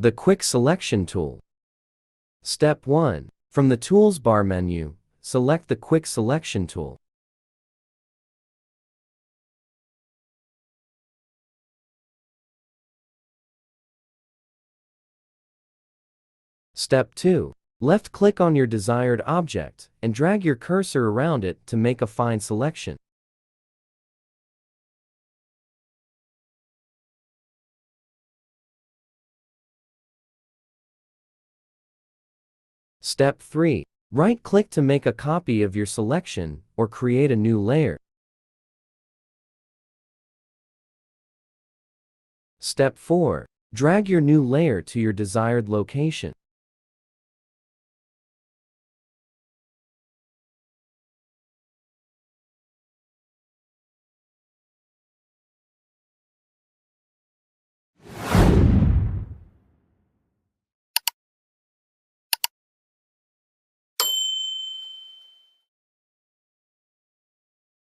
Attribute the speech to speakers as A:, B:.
A: The Quick Selection tool. Step 1. From the Tools bar menu, select the Quick Selection tool. Step 2. Left-click on your desired object and drag your cursor around it to make a fine selection. Step 3. Right-click to make a copy of your selection or create a new layer. Step 4. Drag your new layer to your desired location.